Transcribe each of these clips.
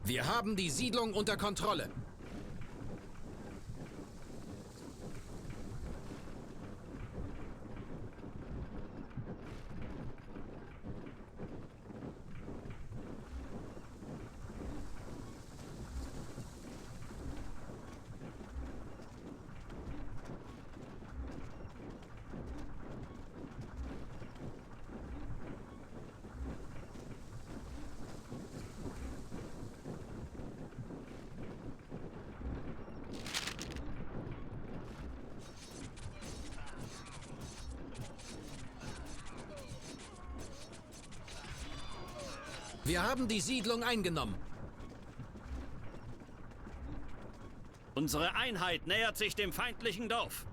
Wir haben die Siedlung unter Kontrolle. Wir haben die Siedlung eingenommen. Unsere Einheit nähert sich dem feindlichen Dorf.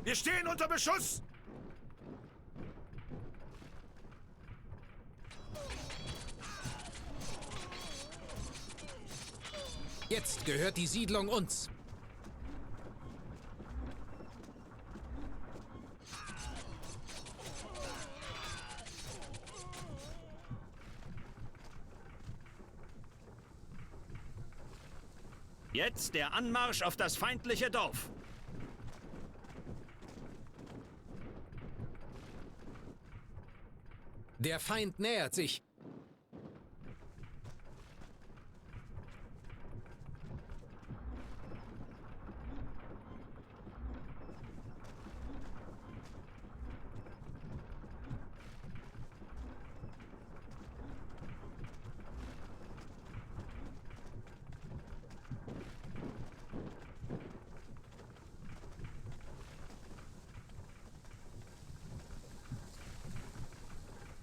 Wir stehen unter Beschuss! Jetzt gehört die Siedlung uns. Jetzt der Anmarsch auf das feindliche Dorf. Der Feind nähert sich.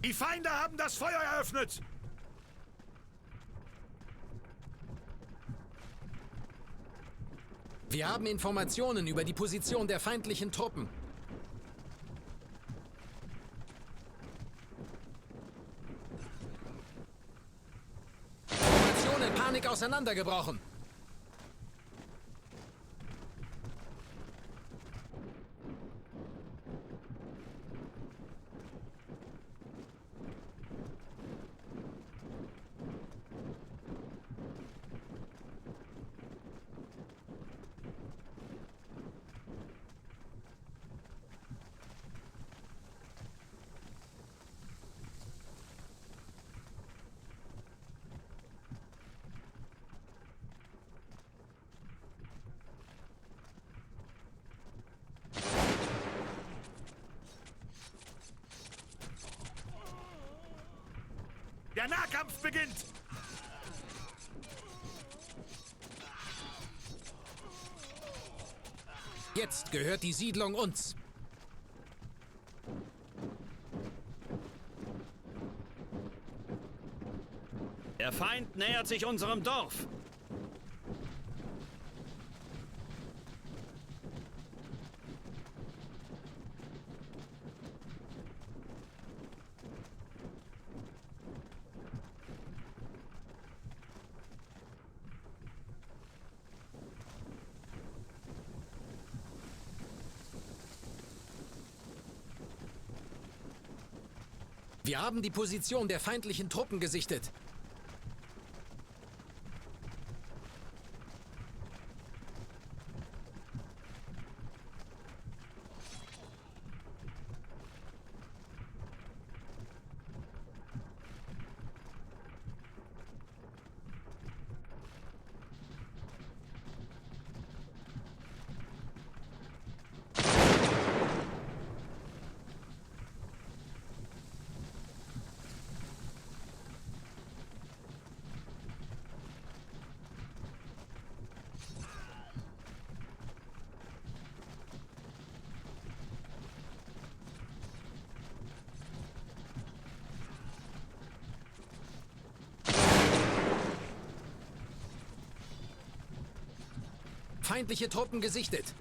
Die Feinde haben das Feuer eröffnet! Wir haben Informationen über die Position der feindlichen Truppen. Formation in Panik auseinandergebrochen. Der Nahkampf beginnt! Jetzt gehört die Siedlung uns. Der Feind nähert sich unserem Dorf. Wir haben die Position der feindlichen Truppen gesichtet. Feindliche Truppen gesichtet.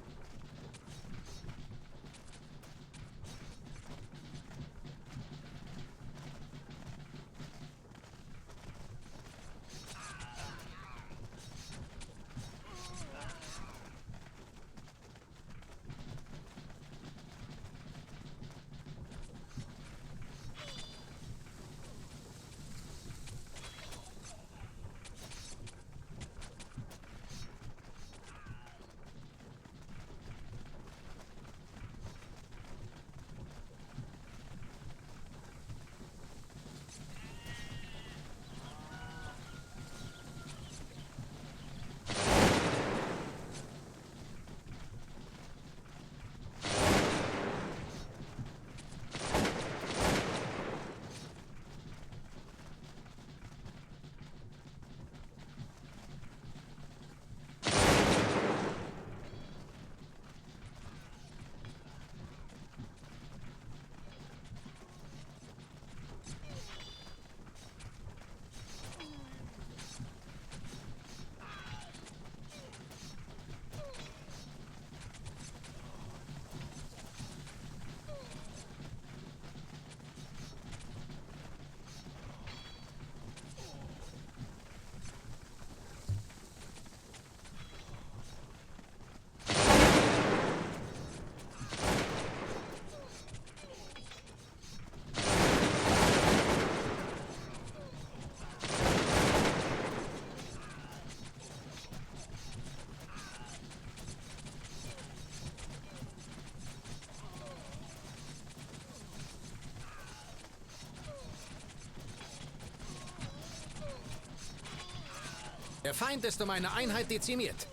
Der Feind ist um eine Einheit dezimiert.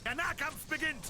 Der Nahkampf beginnt!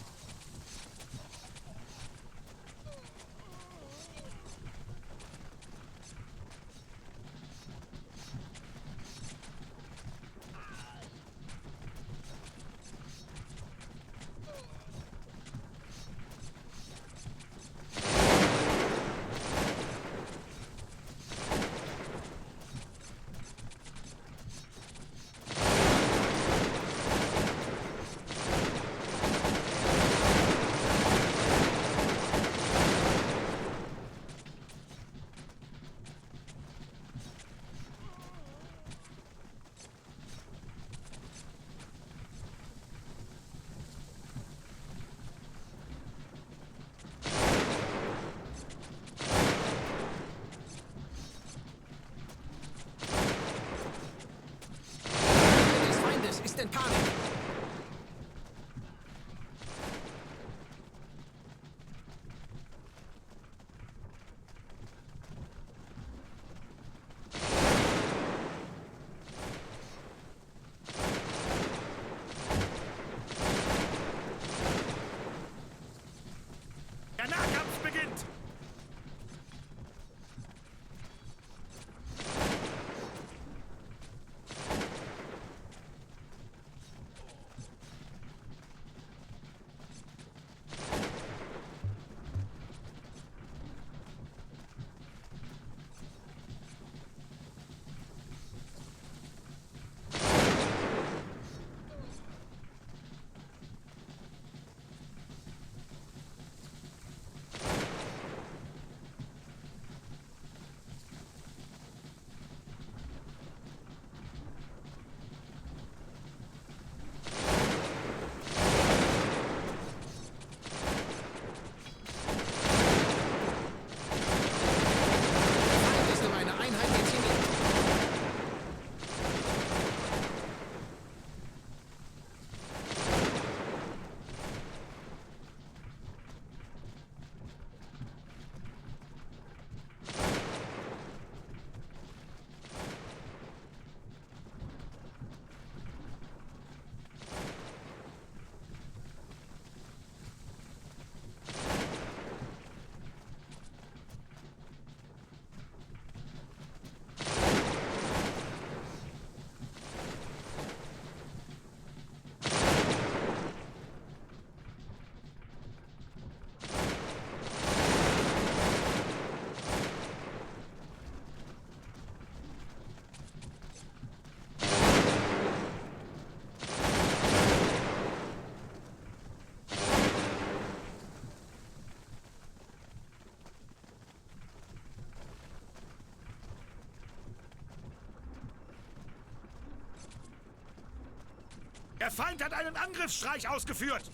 Des Feindes ist in Panik. Der Nahkampf beginnt! Der Feind ist um eine Einheit dezimiert. Der Feind hat einen Angriffsstreich ausgeführt!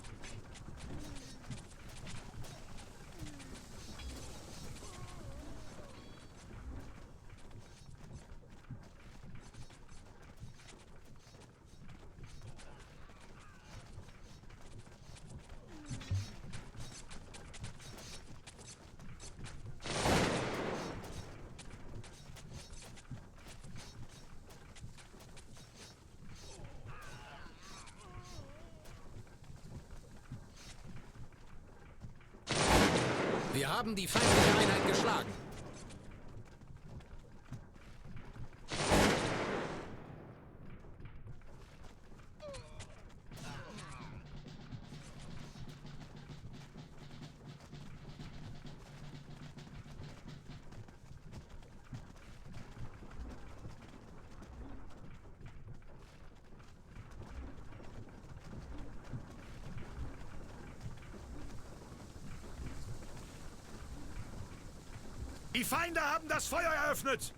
Wir haben die feindliche Einheit geschlagen. Die Feinde haben das Feuer eröffnet!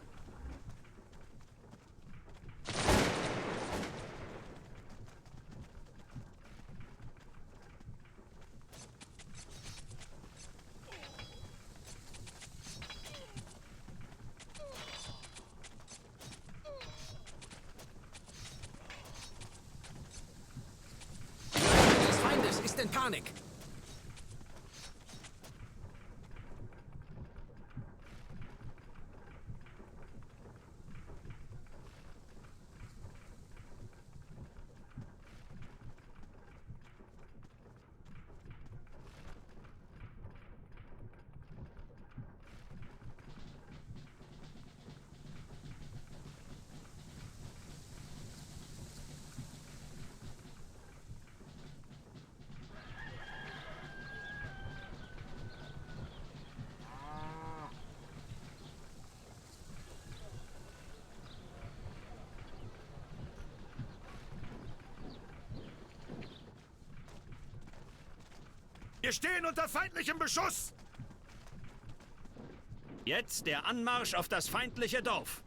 Des Feindes ist in Panik. Wir stehen unter feindlichem Beschuss! Jetzt der Anmarsch auf das feindliche Dorf.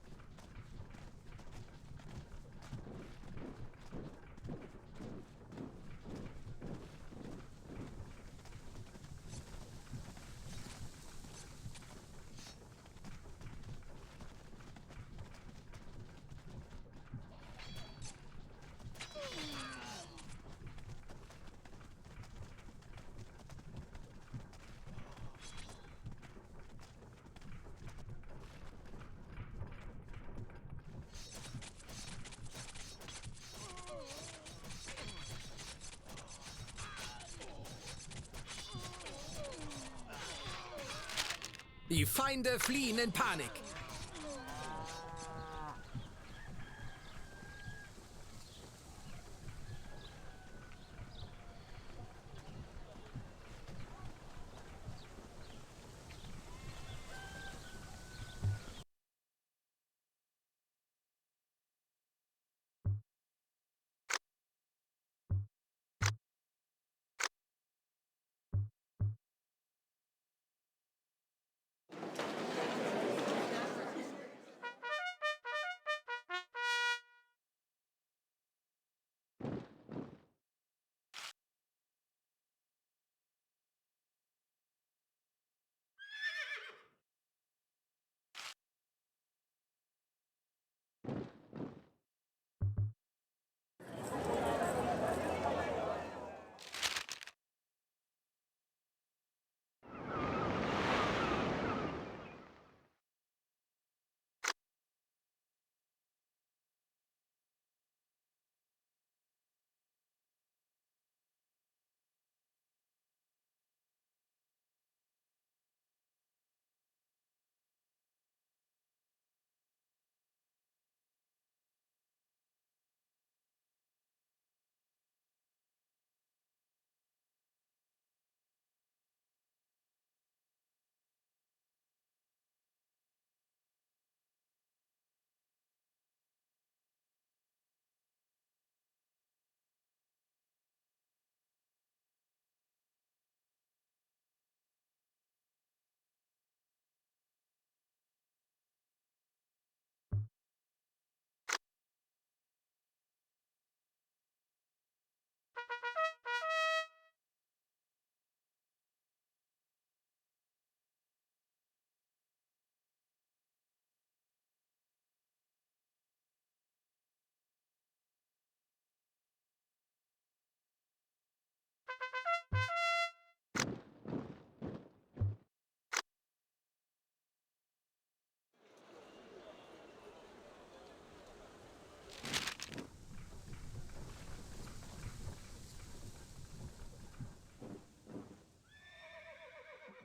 Die Feinde fliehen in Panik.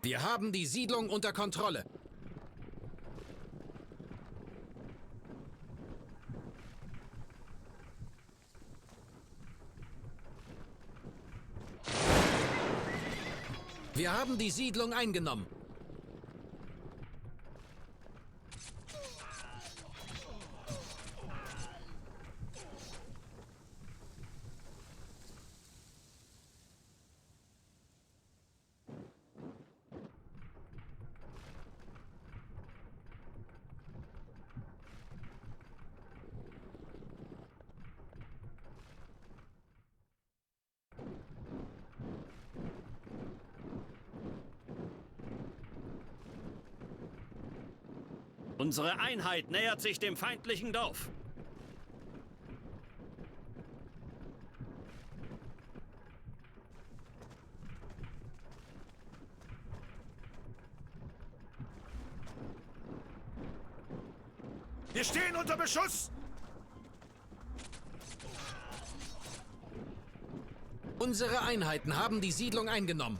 Wir haben die Siedlung unter Kontrolle. Wir haben die Siedlung eingenommen. Unsere Einheit nähert sich dem feindlichen Dorf. Wir stehen unter Beschuss! Unsere Einheiten haben die Siedlung eingenommen.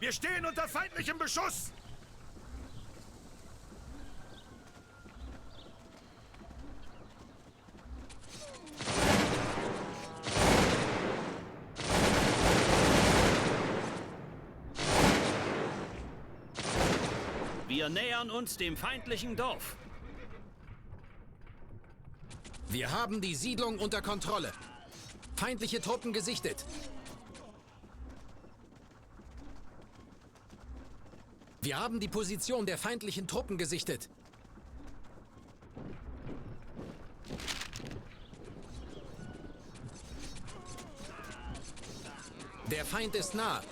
Wir stehen unter feindlichem Beschuss! Wir nähern uns dem feindlichen Dorf. Wir haben die Siedlung unter Kontrolle. Feindliche Truppen gesichtet. Wir haben die Position der feindlichen Truppen gesichtet. Der Feind ist nah.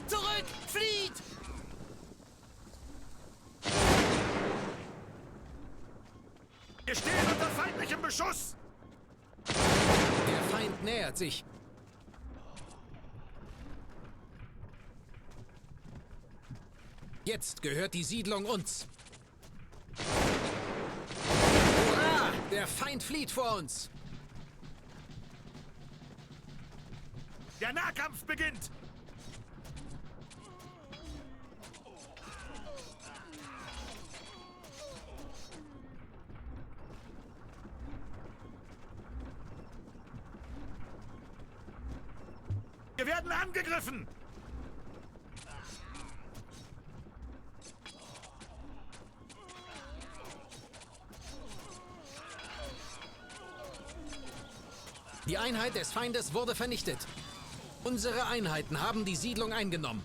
Zurück! Flieht! Wir stehen unter feindlichem Beschuss! Der Feind nähert sich. Jetzt gehört die Siedlung uns. Hurra! Der Feind flieht vor uns. Der Nahkampf beginnt! Wir werden angegriffen! Die Einheit des Feindes wurde vernichtet. Unsere Einheiten haben die Siedlung eingenommen.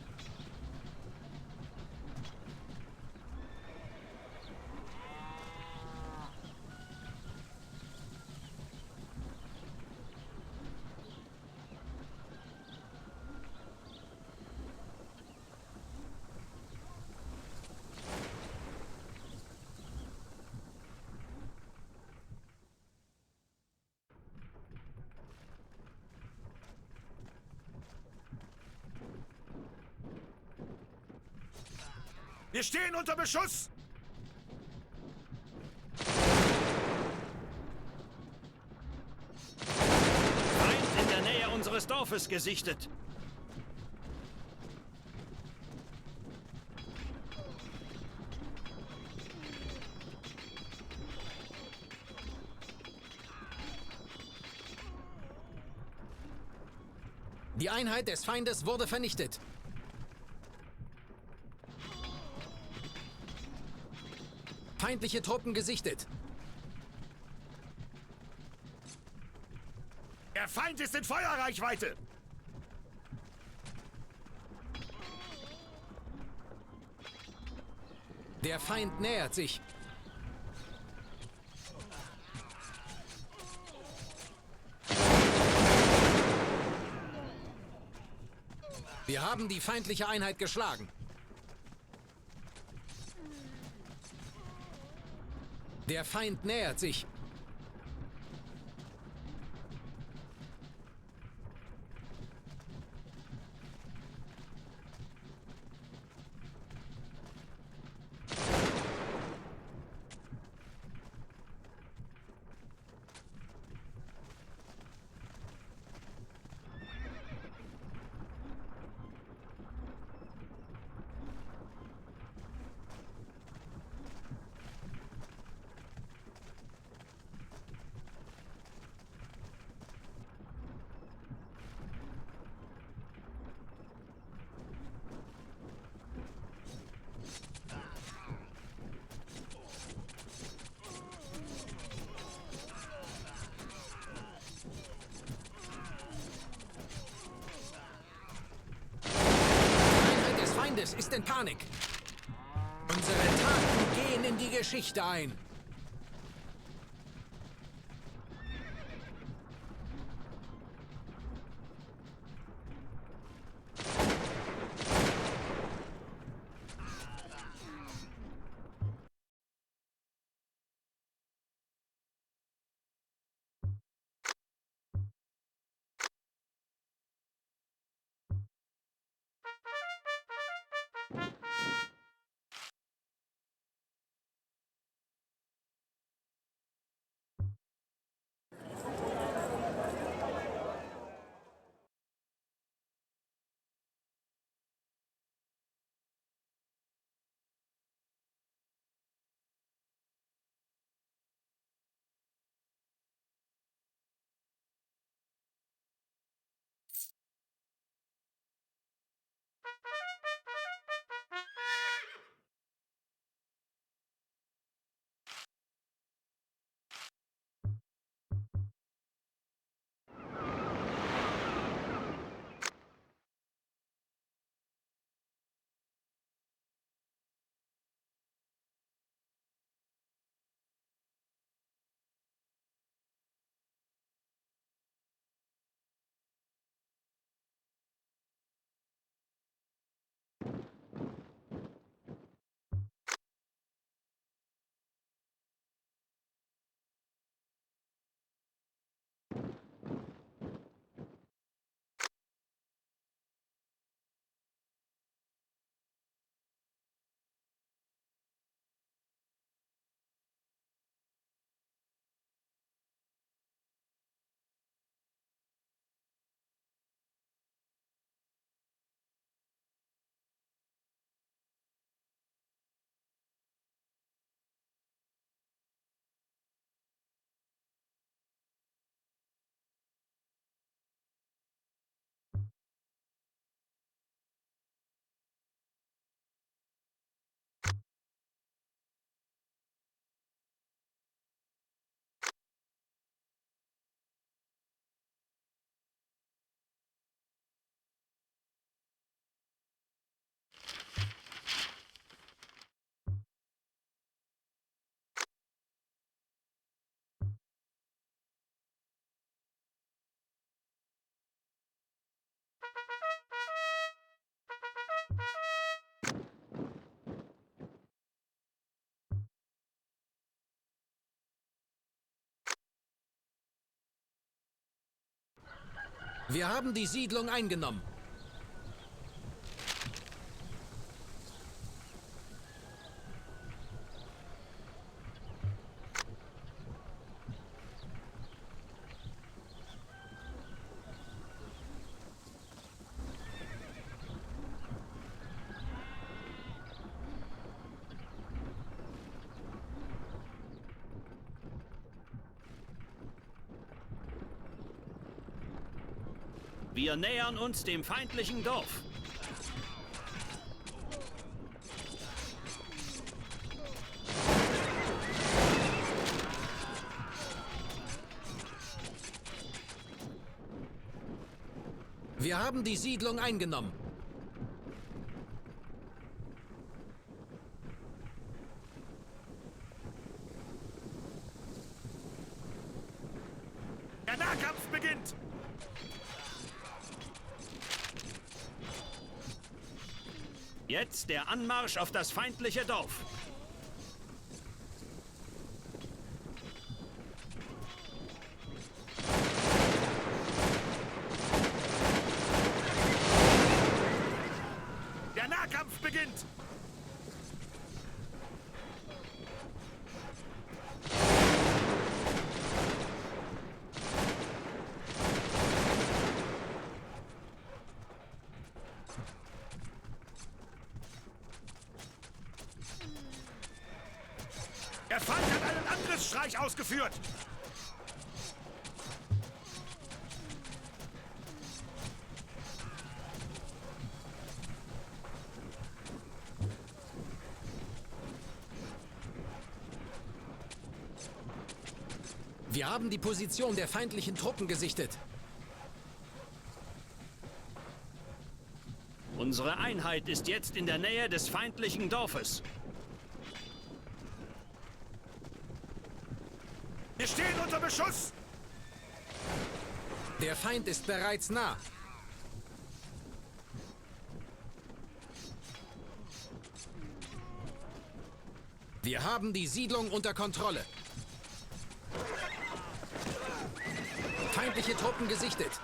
Wir stehen unter Beschuss! Feind in der Nähe unseres Dorfes gesichtet. Die Einheit des Feindes wurde vernichtet. Feindliche Truppen gesichtet. Der Feind ist in Feuerreichweite! Der Feind nähert sich. Wir haben die feindliche Einheit geschlagen. Der Feind nähert sich. Ist in Panik. Unsere Taten gehen in die Geschichte ein. Wir haben die Siedlung eingenommen. Wir nähern uns dem feindlichen Dorf. Wir haben die Siedlung eingenommen. Der Nahkampf beginnt! Jetzt der Anmarsch auf das feindliche Dorf. Der Nahkampf beginnt! Der Feind hat einen Angriffsstreich ausgeführt! Wir haben die Position der feindlichen Truppen gesichtet. Unsere Einheit ist jetzt in der Nähe des feindlichen Dorfes. Wir stehen unter Beschuss! Der Feind ist bereits nah. Wir haben die Siedlung unter Kontrolle. Feindliche Truppen gesichtet.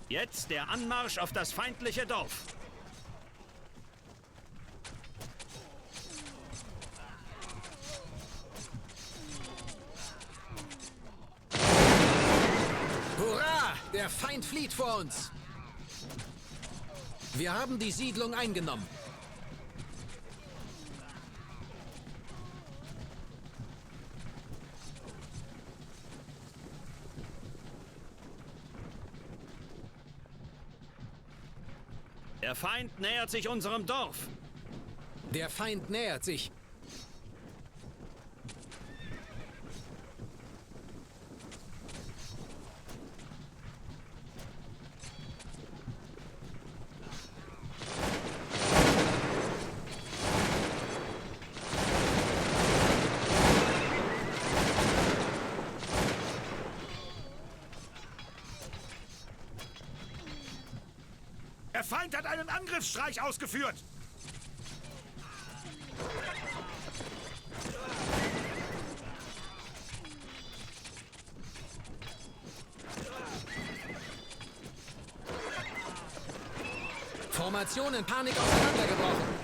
Jetzt der Anmarsch auf das feindliche Dorf. Hurra! Der Feind flieht vor uns. Wir haben die Siedlung eingenommen. Der Feind nähert sich unserem Dorf. Der Feind nähert sich. Der Feind hat einen Angriffsstreich ausgeführt! Formation in Panik auseinandergebrochen.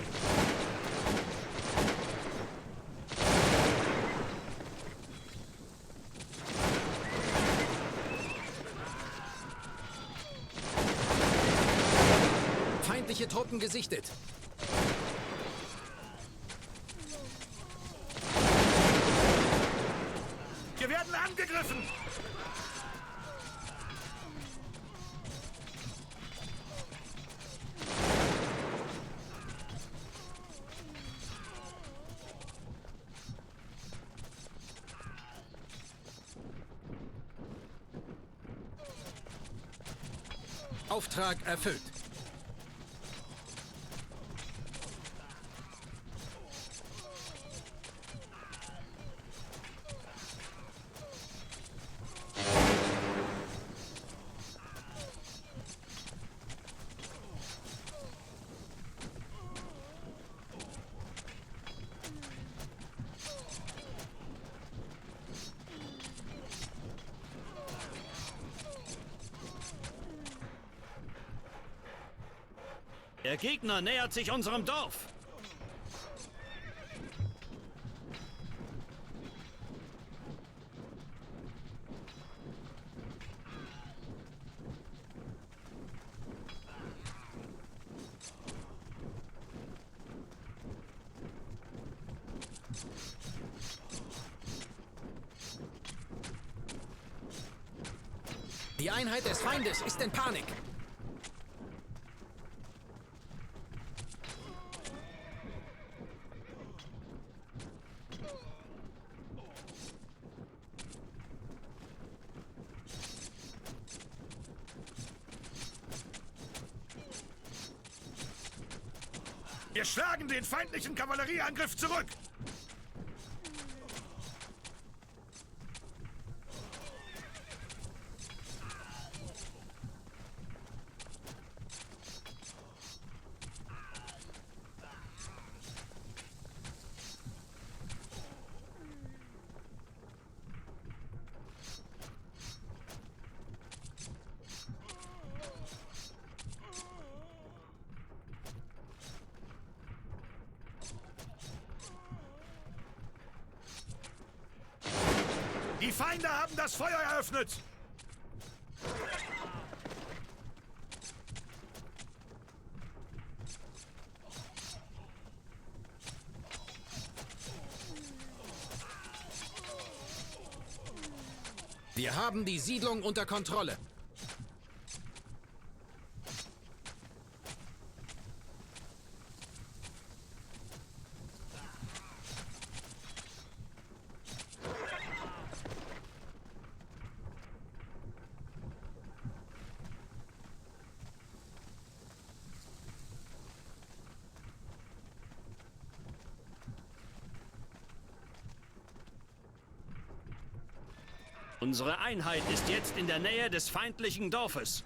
Feindliche Truppen gesichtet. Wir werden angegriffen! Auftrag erfüllt. Der Gegner nähert sich unserem Dorf. Die Einheit des Feindes ist in Panik. Wir schlagen den feindlichen Kavallerieangriff zurück. Die Feinde haben das Feuer eröffnet! Wir haben die Siedlung unter Kontrolle. Unsere Einheit ist jetzt in der Nähe des feindlichen Dorfes.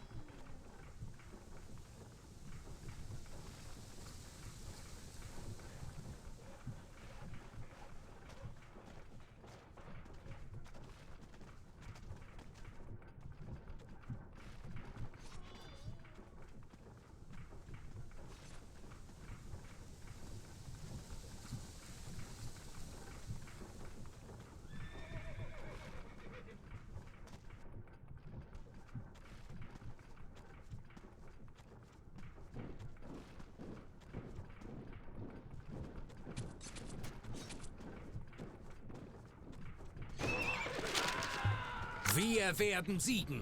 Wir werden siegen.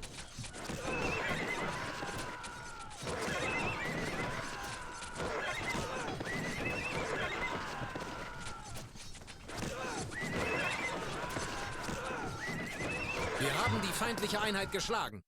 Wir haben die feindliche Einheit geschlagen.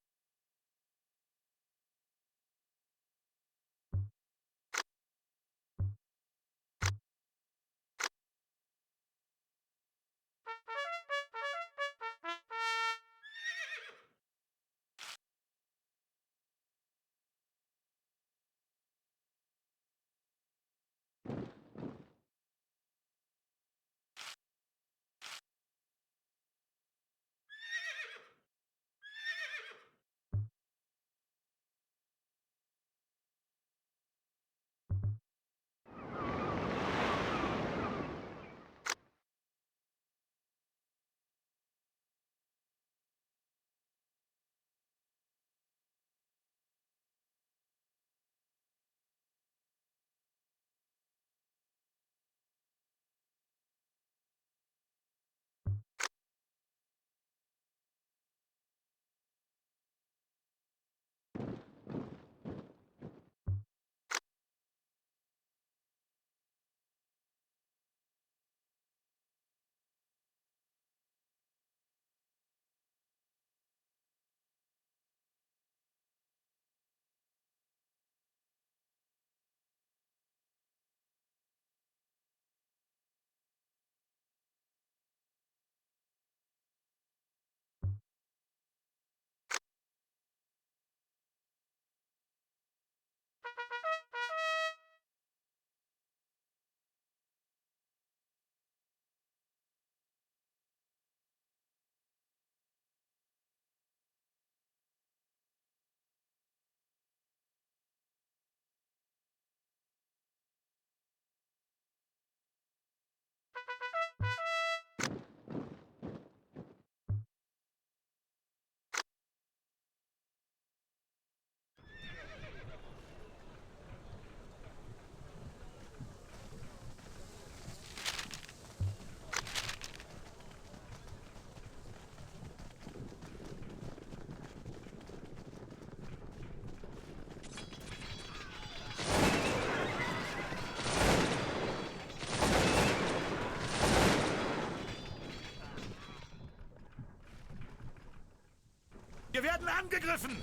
angegriffen!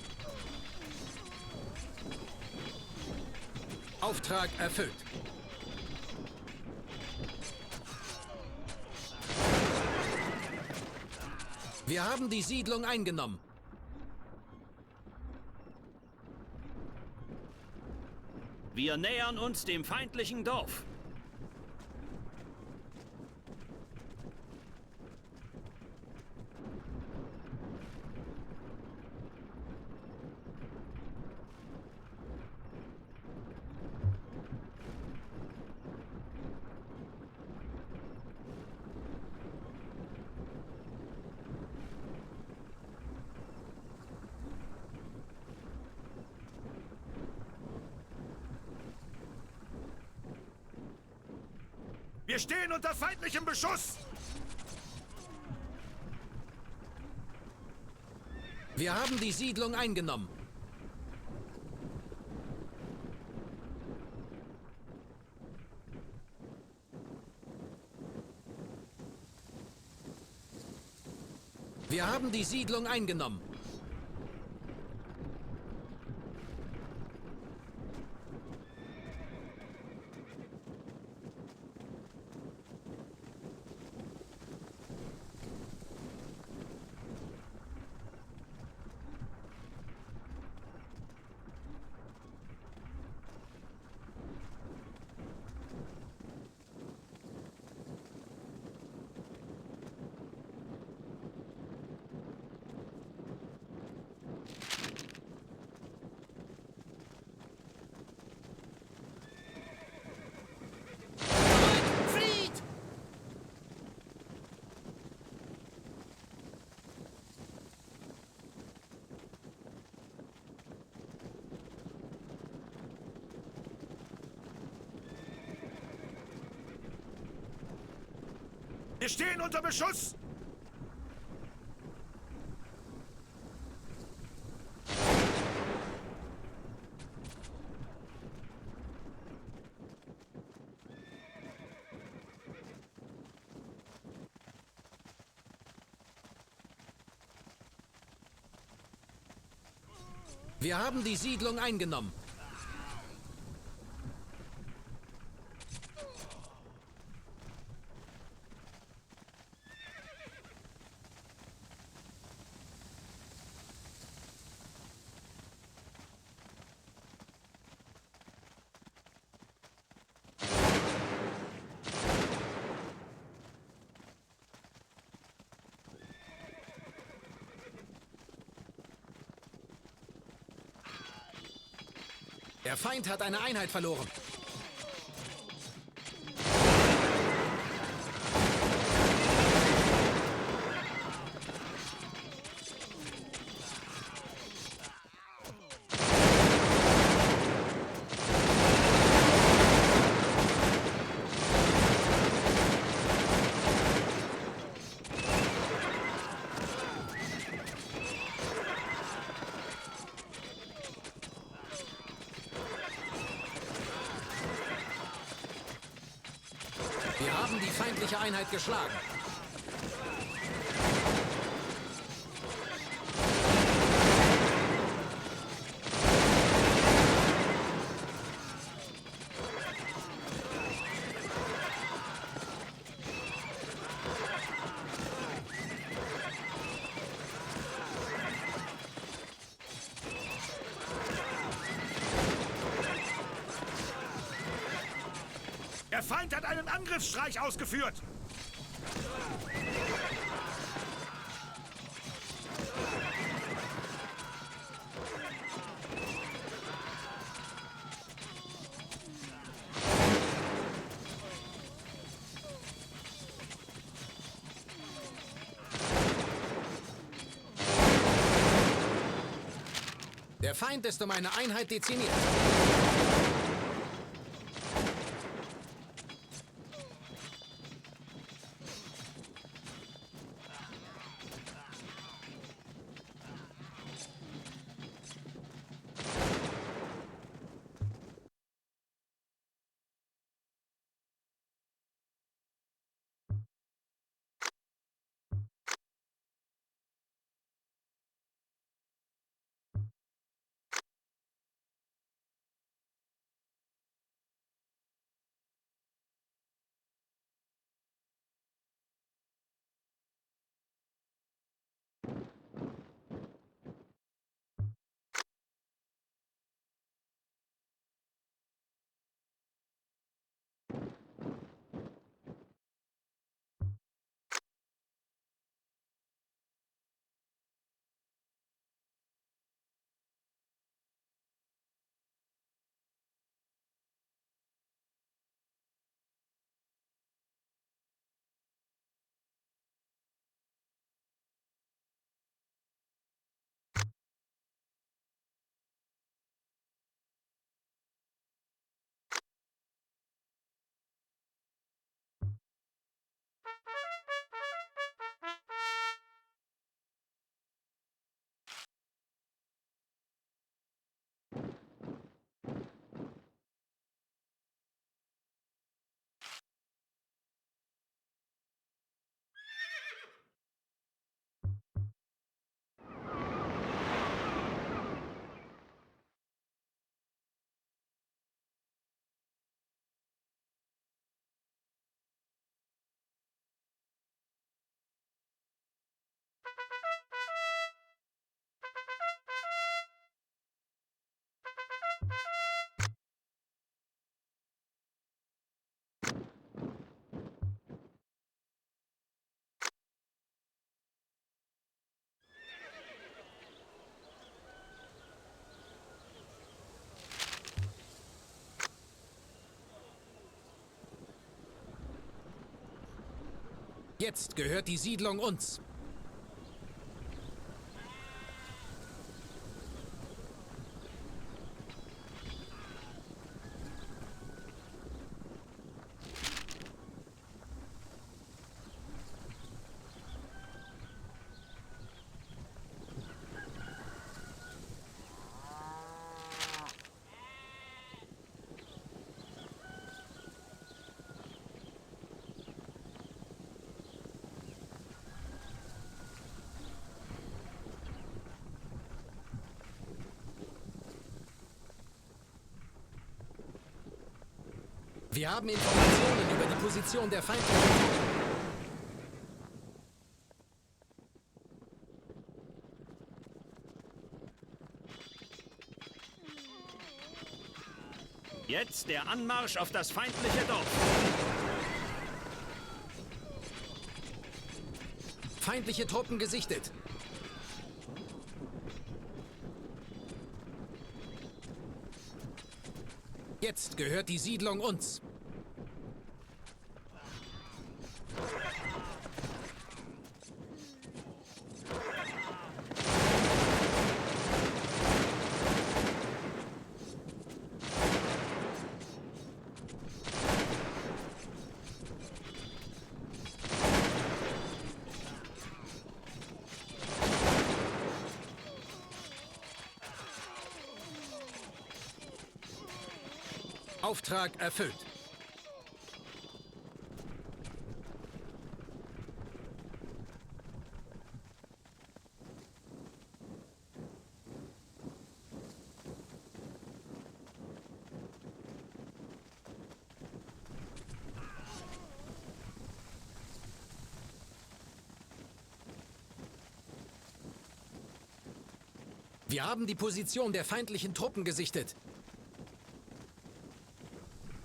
Auftrag erfüllt. Wir haben die Siedlung eingenommen. Wir nähern uns dem feindlichen Dorf. Wir stehen unter feindlichem Beschuss! Wir haben die Siedlung eingenommen. Wir haben die Siedlung eingenommen. Flieht! Wir stehen unter Beschuss! Wir haben die Siedlung eingenommen. Der Feind hat eine Einheit verloren. Wir haben die feindliche Einheit geschlagen. Der Feind hat einen Angriffsstreich ausgeführt! Der Feind ist um eine Einheit dezimiert. Jetzt gehört die Siedlung uns. Wir haben Informationen über die Position der feindlichen Truppen. Jetzt der Anmarsch auf das feindliche Dorf. Feindliche Truppen gesichtet. Jetzt gehört die Siedlung uns. Auftrag erfüllt. Wir haben die Position der feindlichen Truppen gesichtet.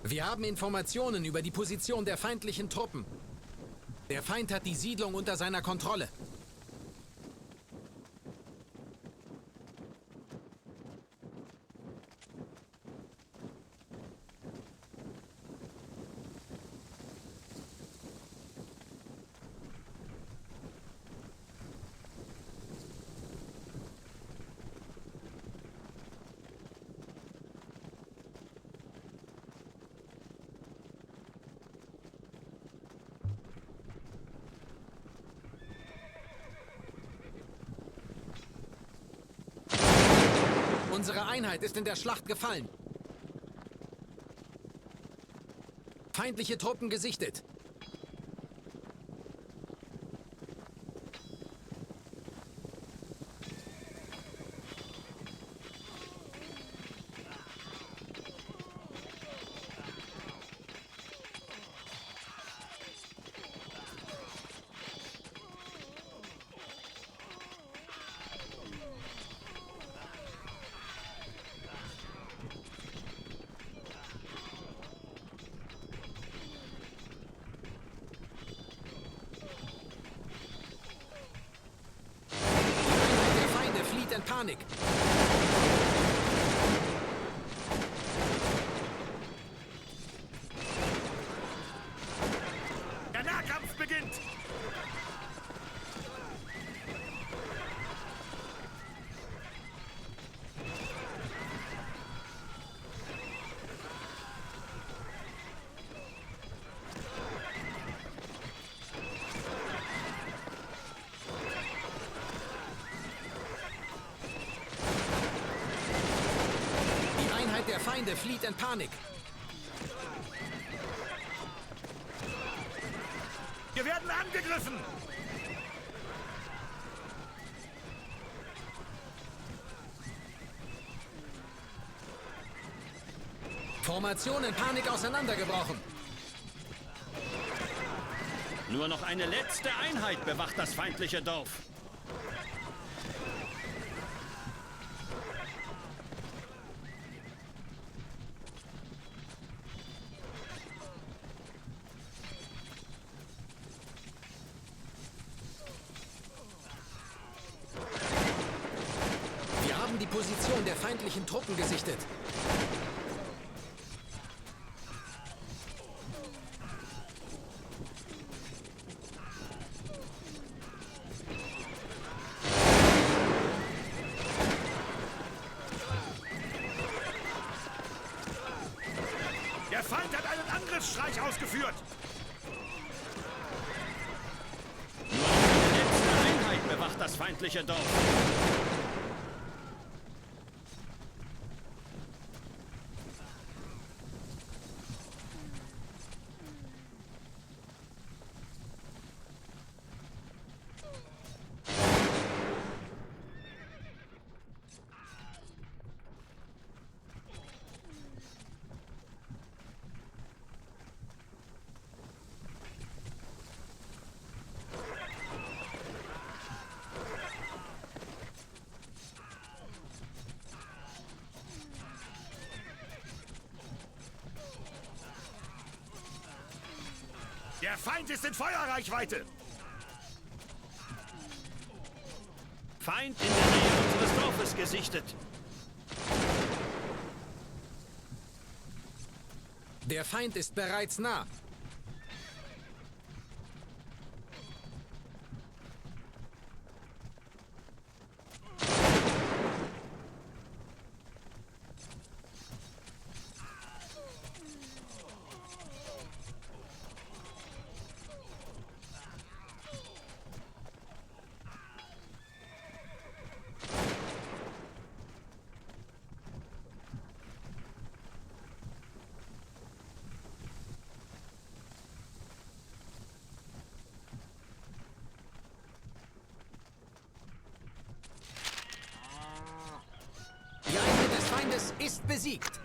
Wir haben Informationen über die Position der feindlichen Truppen. Der Feind hat die Siedlung unter seiner Kontrolle. Unsere Einheit ist in der Schlacht gefallen. Feindliche Truppen gesichtet. In Panik. Der Nahkampf beginnt! Der Feinde flieht in Panik. Wir werden angegriffen! Formation in Panik auseinandergebrochen. Nur noch eine letzte Einheit bewacht das feindliche Dorf. Die Position der feindlichen Truppen gesichtet. Der Feind hat einen Angriffsstreich ausgeführt. Nur eine letzte Einheit bewacht das feindliche Dorf. Der Feind ist in Feuerreichweite. Feind in der Nähe unseres Dorfes gesichtet. Der Feind ist bereits nah. Die Einheit des Feindes ist besiegt.